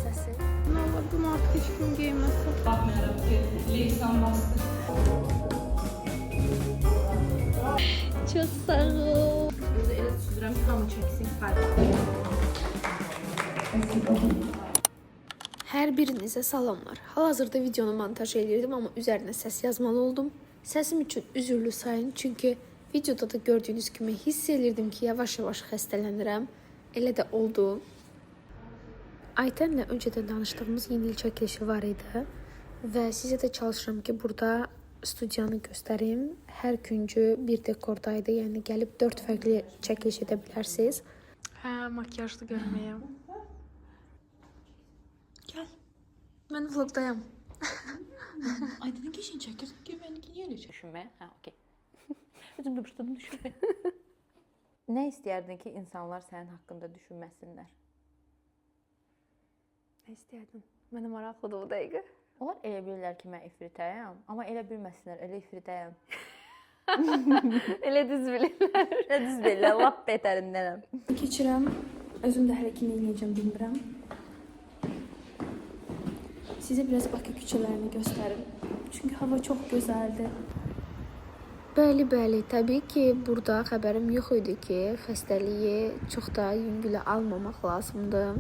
səsi. Ne olur bunu artık hiç kim giymesin. Bakmayaraq ki, Leysan bastır. Çok sağ ol. Burada elə süzürəm ki, hamı çəksin fərq. Hər birinizə salamlar. Hal-hazırda videonu montaj edirdim, amma üzərinə səs yazmalı oldum. Səsim üçün üzürlü sayın, çünki videoda da gördüyünüz kimi hiss edirdim ki, yavaş-yavaş xəstələnirəm. Elə də oldu. Aytənlə öncədən danışdığımız yeni il çəkilişi var idi və sizə də çalışıram ki, burada studiyanı göstərim. Hər güncü bir dekordaydı, yəni gəlib 4 fərqli çəkiliş edə bilərsiniz. Hə, makiyajlı görməyəm. Gəl. Mən vlogdayam. Aydın geçin çəkirsən ki, mən niyə elə düşünmə? Hə, okey. Özüm də başladım düşünmə. Nə istəyərdin ki, insanlar sənin haqqında düşünməsinlər? Nə istəyərdin? Mənə maraqlıdır bu dəqiqə. Onlar elə bilirlər ki, mən ifritəyəm, amma elə bilməsinlər, elə ifritəyəm. Elə düz bilirlər. Elə düz bilirlər, lap betərindənəm. Keçirəm. Özüm də hələ ki nə edəcəm bilmirəm. Sizə biraz Bakı küçələrini göstərim. Çünki hava çox gözəldir. Bəli, təbii ki, burada xəbərim yox idi ki, xəstəliyi çox da yüngülə almamaq lazımdır.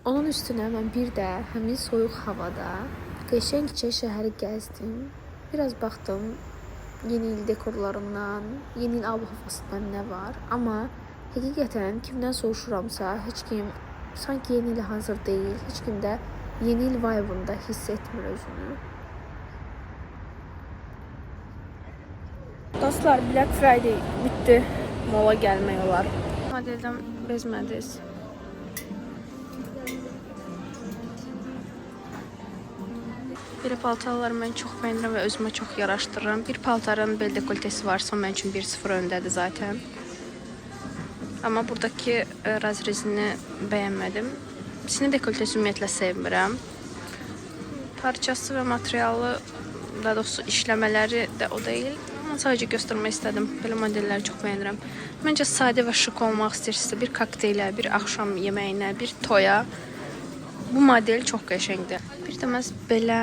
Onun üstünə mən bir də həmin soyuq havada qəşəngcə şəhəri gəzdim. Biraz baxdım yeni il dekorlarından, yeni il ab-havasından nə var. Amma həqiqətən kimdən soruşuramsa, heç kim sanki yeni ilə hazır deyil, heç kim də yeni il vibe'ında hiss etmir özünü. Dostlar, Black Friday bitdi. Mola gəlmək olar. Modeldən bezmədiniz. Belə paltarları mən çox bəyənirəm və özümə çox yaraşdırıram. Bir paltarın bel dekoltesi varsa mən üçün 1-0 öndədir zaten. Amma buradakı razrezini bəyənmədim. Sinir dekoltesi ümumiyyətlə sevmirəm. Parçası və materialı, daha doğrusu işləmələri də o deyil. Amma sadəcə göstərmək istədim. Belə modelləri çox bəyənirəm. Məncə sadə və şık olmaq istəyirsə, bir kokteylə, bir axşam yeməyinə, bir toya bu model çox qəşəngdir. Bir də məhz belə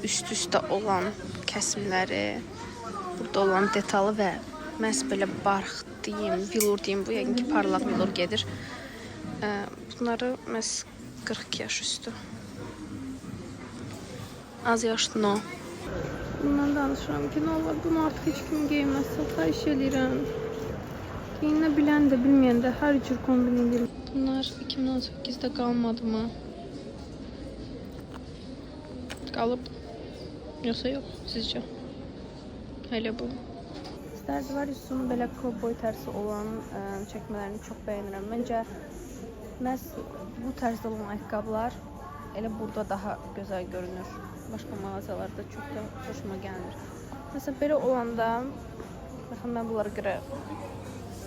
üst-üstə olan kəsimləri, burada olan detalı və məhz belə barx deyim, vilur deyim, bu yəqin ki parlaq vilur gedir. Bunları məhz 42 yaş üstü. Az yaşlı no. Bundan danışıram ki, ne olur bunu artık hiç kim giymesin. Xahiş edirəm. Giyinə bilən də, bilməyən də hər cür kombin edir. Bunlar 2018'də qalmadı mı? Qalıb. Yoxsa yox, sizcə? Hələ bu. Stradivarius'un belə kovboy tərsi olan çəkmələrini çox bəyənirəm. Məncə məhz bu tərzdə olan ayaqqabılar elə burada daha gözəl görünür. Başqa mağazalarda çox da xoşuma gəlmir. Məsələn, belə olanda baxın, mən bunlara görə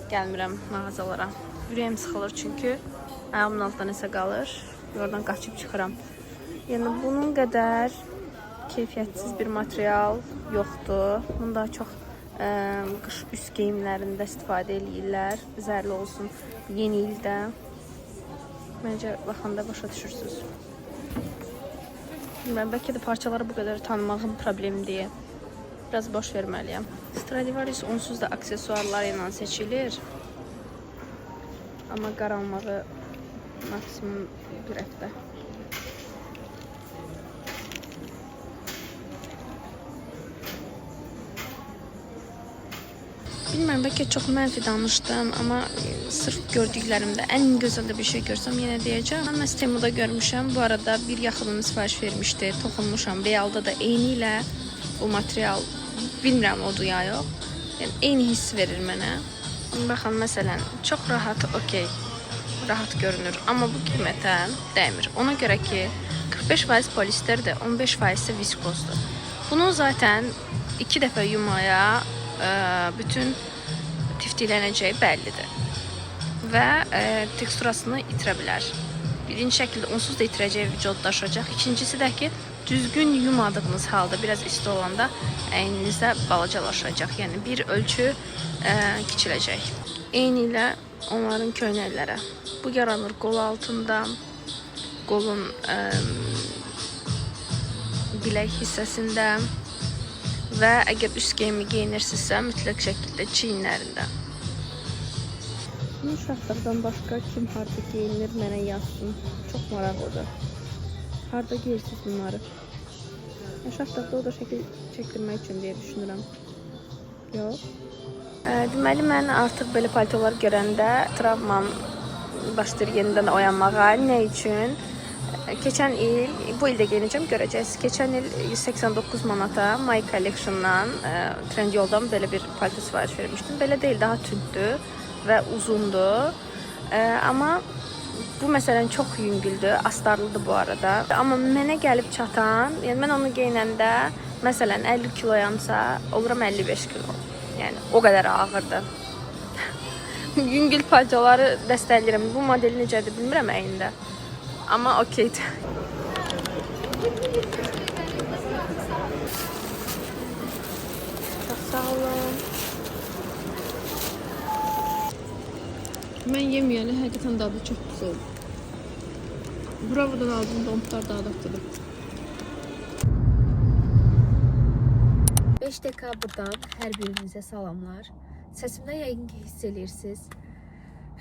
gəlmirəm mağazalara. Ürəyim sıxılır çünki ayağımın altında nəsə qalır. Oradan qaçıb çıxıram. Yəni bunun qədər keyfiyyətsiz bir material yoxdur. Bunu daha çox qış üst geyimlərində istifadə edirlər. Zərli olsun yeni ildə. Məncə baxanda başa düşürsünüz. Mən bəlkə də parçaları bu qədər tanımağım problem deyə biraz boş verməliyəm. Stradivarius onsuz da aksesuarlar ilə seçilir. Amma qaralmağı maksimum bir həftə. Bilmirəm, bəlkə çox mənfi danışdım, amma sırf gördüklərimdə ən gözəl bir şey görsəm yenə deyəcəm. Mən məhz Temuda görmüşəm. Bu arada bir yaxınım sifariş vermişdi, toxunmuşam. Realda da eyni ilə bu material, bilmirəm odur ya yox. Yəni eyni hiss verir mənə. Baxın, məsələn, çox rahat, okey, rahat görünür. Amma bu qiymətə dəymir. Ona görə ki, 45% polisterdir, 15% viskozdur. Bunu zaten 2 dəfə yumaya bütün tiftiklənəcəyi bəllidir və teksturasını itirə bilər. Birinci şəkildə onsuz da itirəcəyi vücuddaşacaq. İkincisi də ki, düzgün yumadığınız halda biraz isti olanda əyninizdə balacalaşacaq. Yəni bir ölçü kiçiləcək. Eyni ilə onların köynəklərə. Bu yaranır qol altında. qolun bilək hissəsində və əgər üst geyimi geyinirsinizsə, mütləq şəkildə çiyinlərində. Bu uşaqlardan başqa kim harda geyinir, mənə yazsın. Çox maraqlıdır. Harda giyirsiniz bunları? Uşaqlarda o da şəkil çəkdirmək üçün deyə düşünürəm. Yox. Deməli, mən artıq belə paltolar görəndə travmam başlayır yenidən oyanmağa. Nə üçün? Keçən il, bu ildə geyinəcəm, görəcəksiniz. Keçən il 189 manata My Collection-dan, Trendyoldan belə bir palto sifariş vermişdim. Belə deyil, daha tündür və uzundur. Amma bu məsələn çox yüngüldür, astarlıdır bu arada. Amma mənə gəlib çatan, yəni mən onu geyinəndə, məsələn 50 kiloyamsa, oluram 55 kilo. Yəni o qədər ağırdır. Yüngül paltoları dəstəkləyirəm. Bu modeli necədir bilmirəm əyində. Amma okeydir. Çox sağ olun. Mən yeməyəli həqiqətən dadı çox pis oldu. Bravo'dan aldığım dontlar daha dadlıdır. 5 dekabrdan hər birinizə salamlar. Səsimdən yəqin ki, hiss edirsiniz.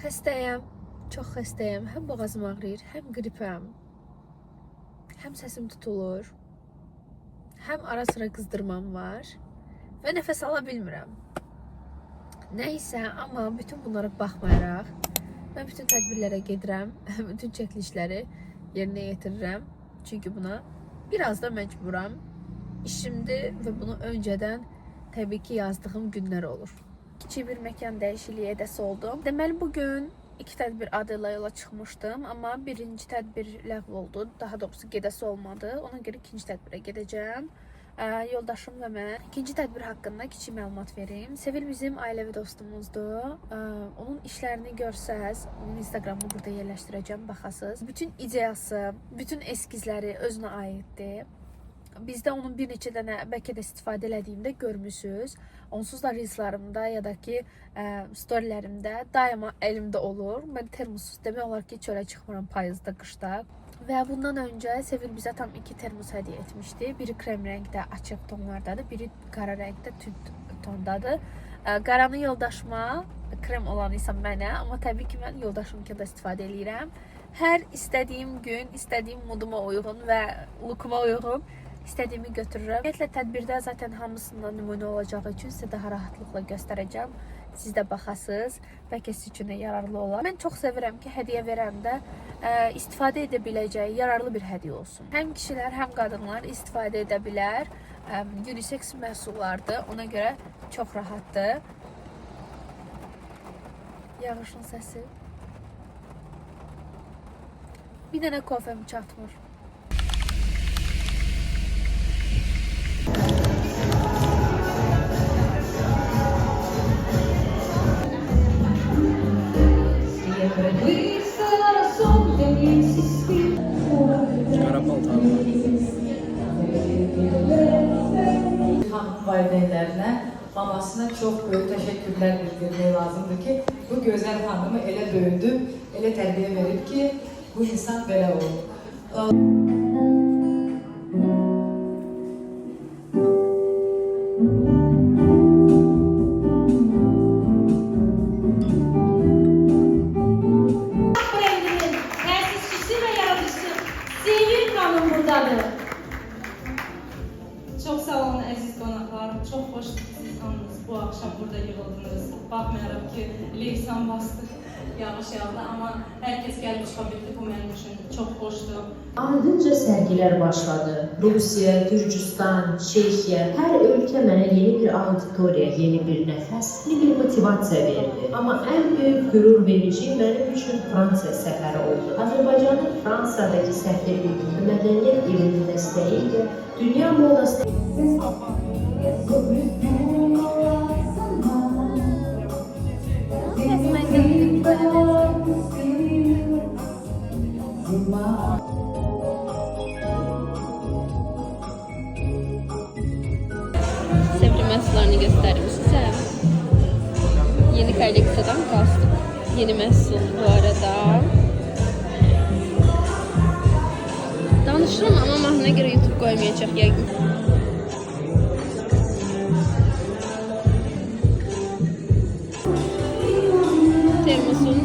Xəstəyəm. Çox xəstəyəm. Həm boğazım ağrıyır, həm qripəm. Həm səsim tutulur. Həm ara sıra qızdırmam var. Və nəfəs ala bilmirəm. Nəysə, amma bütün bunlara baxmayaraq, mən bütün tədbirlərə gedirəm. Bütün çəkilişləri yerinə yetirirəm. Çünki buna biraz da məcburam. İşimdir və bunu öncədən təbii ki yazdığım günlər olur. Kiçik bir məkan dəyişikliyi edəsi oldum. Deməli, bugün 2 tədbir adıyla yola çıxmışdım, amma birinci tədbir ləğv oldu. Daha doğrusu gedəsi olmadı. Ona görə ikinci tədbirə gedəcəm. Yoldaşım və mən ikinci tədbir haqqında kiçik məlumat vereyim. Sevil bizim ailəvi dostumuzdur. Onun işlərini görsəz, onun Instagramını burada yerləşdirəcəm, baxasınız. Bütün ideyası, bütün eskizləri özünə aiddir. Bizdə onun bir neçə dənə bəlkə də istifadə elədiyimdə görmüsünüz. Onsuz da reelslarımda ya da ki storylərimdə daima əlimdə olur. Mən termosuz demək olar ki çölə çıxmıram payızda, qışda. Və bundan öncə Sevil bizə tam 2 termos hədiyyə etmişdi. Biri krem rəngdə açıq tonlardadır, biri qara rəngdə tünd tondadır. Qaranı yoldaşıma, krem olan isə mənə, amma təbii ki mən yoldaşımkında istifadə edirəm. Hər istədiyim gün, istədiyim moduma uyğun və lookuma uyğun İstədiyimi götürürəm. Ümumiyyətlə tədbirdə zaten hamısından nümunə olacağı üçün sizə daha rahatlıqla göstərəcəm. Siz də baxasınız. Bəlkə sizin üçün də yararlı olar. Mən çox sevirəm ki, hədiyyə verəndə istifadə edə biləcəyi yararlı bir hədiyyə olsun. Həm kişilər, həm qadınlar istifadə edə bilər. Unisex məhsullardır. Ona görə çox rahatdır. Yağışın səsi. Bir dənə kofem çatmır. Valideynlərinə, mamasına çox böyük təşəkkürlər bildirmək lazımdır ki, bu gözəl hanımı elə böyüdüb, elə tərbiyə verib ki, bu insan belə olur. Brendinin təsisçisi və yaradıcısı Sevil xanım buradadır. Çox sağ olun əziz qonaqlar. Çox xoşdur ki, siz hamınız bu axşam burada yığıldınız. Baxmayaraq ki, leysan bastı, yağış yağdı, amma hər kəs gəlib çıxa bildi. Bu mənim üçün çox xoşdur. Ardınca sərgilər başladı. Rusiya, Gürcüstan, Çekiya, hər ölkə mənə yeni bir auditoriya, yeni bir nəfəs, yeni bir motivasiya verdi. Amma ən böyük qürur verici mənim üçün Fransa səfəri oldu. Azərbaycanın Fransadakı səfirliyi mədəniyyət ilinin dəstəyi ilə dünya modası Sevri məhsullarını göstərim sizə. Yeni kolleksiyadan qalsın. Yeni məhsul bu arada. Ona görə YouTube qoymayacaq yəqin. Termosun.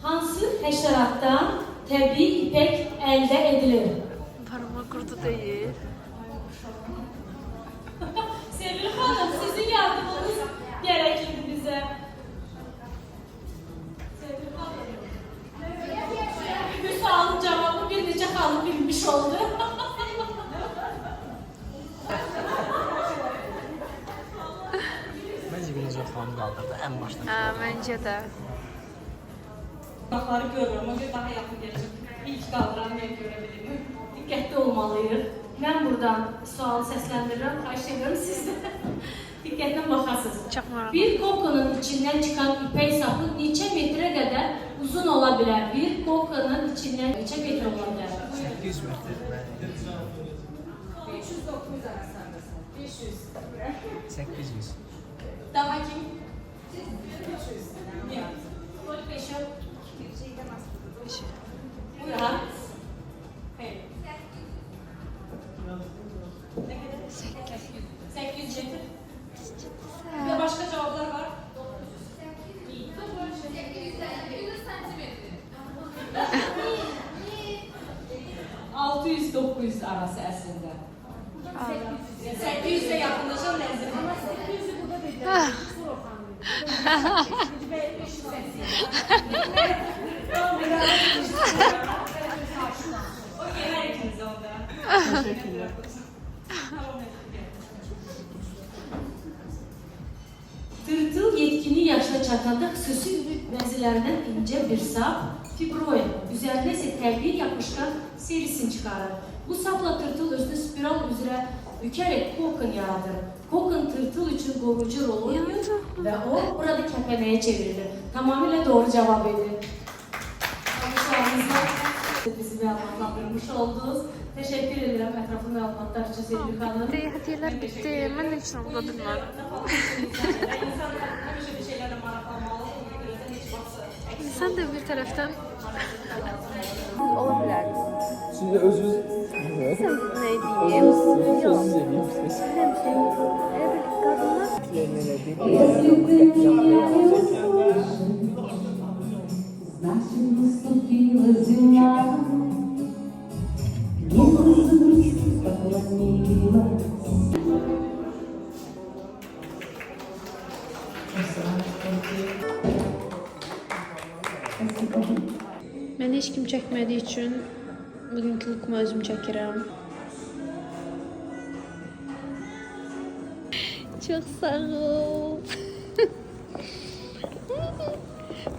Hansı həşəratdan təbii ipək əldə edilir? Parmak kurdu değil. Sevgili hanım, sizin yardımınız gerekli bize. Sevgili hanım. Bu sualın cevabı bir neçə xanım bilmiş oldu. Bence birinci xanım qaldırdı ən başda. Ha, bence de. Baxları görürüm, o gün daha yaxın gələcək. İlk qaldıran mən görə bilirim. Diqqətli olmalıyıq. Mən buradan sualı səsləndirirəm, xahiş edirəm sizdən. Diqqətlə baxasınız. Çok maraqlı. Bir kokonun içindən çıxan ipək sapı neçə metrə qədər uzun ola bilər? Bir kokonun içindən neçə metr ola bilər? 800 metr. 500-900 arasındasın. 500. 800. Daha kim? 500. Koy 5'e. Buyur ha. Hayır. 800 metre. Bir de başka cevaplar var. 600-900 arası əslində. 800 də yaxınlaşan nəzir. Amma 800 burada deyil. Okey, her ikiniz onda. Teşekkürler. Tırtıl yetkini yaşına çatanda xüsusi məzilərindən incə bir sap, fibroid, üzərinə isə təbii yapışqan serisin çıxarır. Bu sapla tırtıl özünü spiral üzrə bükərək kokon yaradır. Kokon tırtıl üçün qoruyucu rol oynayır və o burada kəpənəyə çevrilir. Tamamilə doğru cavab edir. Konuşlarınızda bizi məlumatlandırmış oldunuz. Teşekkür ederim ətraflı məlumatlar üçün Sevgili xanım. Bitti, hediyeler bitti. Ben de hiç orada durmadım. İnsanlar həmişə bir şeylərlə maraqlanmalı, ona görə də heç vaxt Sen de bir taraftan Şimdi özünüz ne diyeyim? sözünüz edeyim size. Ben hiç kim çekmediği için bugünkü lookumu özüm çəkirəm. Çok sağ ol.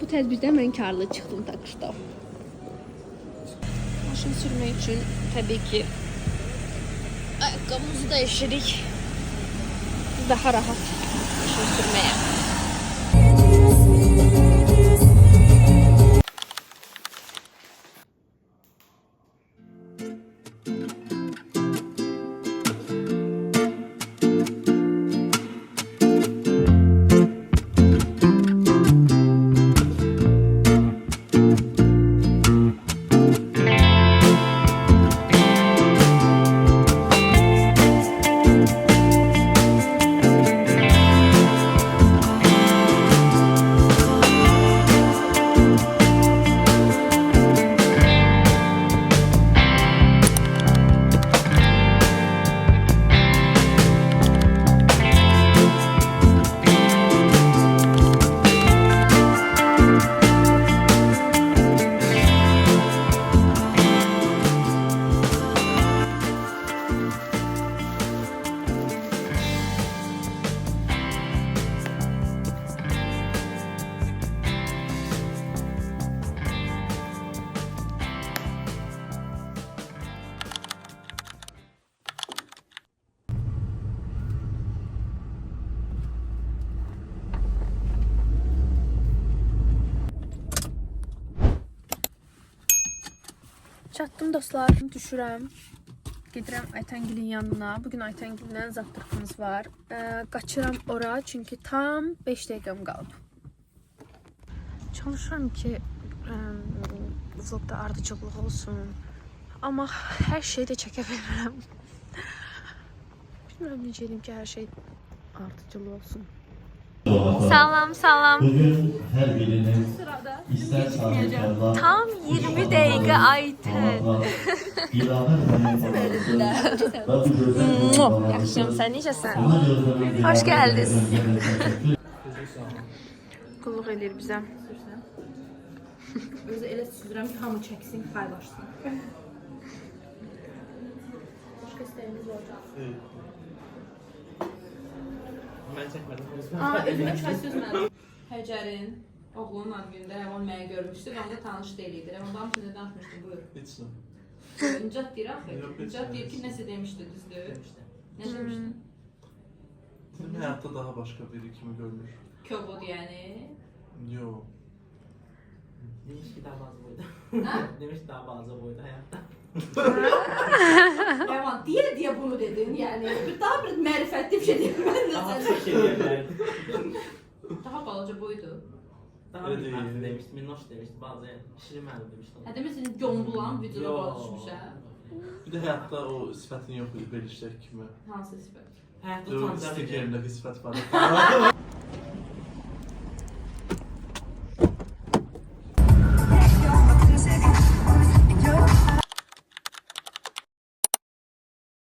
Bu tədbirdə mən karlı çıxdım takışda. Maşın sürmək üçün təbii ki ayaqqabımızı dəyişirik. Daha rahat maşın sürməyə. Çatdım dostlar. Düşürəm. Gedirəm Aytəngilin yanına. Bugün Aytəngildən zavtraqımız var. Qaçıram ora çünki tam 5 dəqiqəm qalıb. Çalışıram ki vlogda ardıcıllıq olsun. Amma hər şeyi də çəkə bilmirəm. Bilmirəm necə edeyim ki hər şey ardıcıllıq olsun. Salam salam. Bugün her birinin ister sağlıklarla Tam 20 dəqiqə Aytən. Yaxşıyam, sən necəsən? Hoş gəldiniz. Qulluq eləyir bizə. Özü elə süzürəm ki, hamı çəksin, paylaşsın. Başqa istəyiniz olacaq. Mən çəkmədim. Özümə çay süzmədim. Həcərin oğlunun ad günündə Rəvan mənə görmüşdü. Onda tanış deyildi. Rəvan bana şimdi danışmışdı, buyur. Heç nə. Nicat deyir axı. Yox, heç Nicat nə. deyir ki, nəsə demişdi, düzdür? Nə demişdi? Bizim həyatda daha başqa biri kimi görünür. Kobod yəni. Yox. Demiş ki, daha bazı boyda. Hə? Demiş daha bazı boyda həyatda. Rəvan deyə bunu dedin, yəni. Daha bir mərifətli bir şey deyim mən də Daha sənə. çok şey diyebilirdim. Daha balaca boydu. Daha Öyle bir değil. demişti, minnoş demişti, bazı şirin mənim demişti. Hə demək senin gombulan videoda Yox. başlamış hə. Bir də həyatda o sifətin yox idi, belişdək kimi. Hansı sifət? Həyatda Yox, utancaq istik idi. yerindəki sifət var.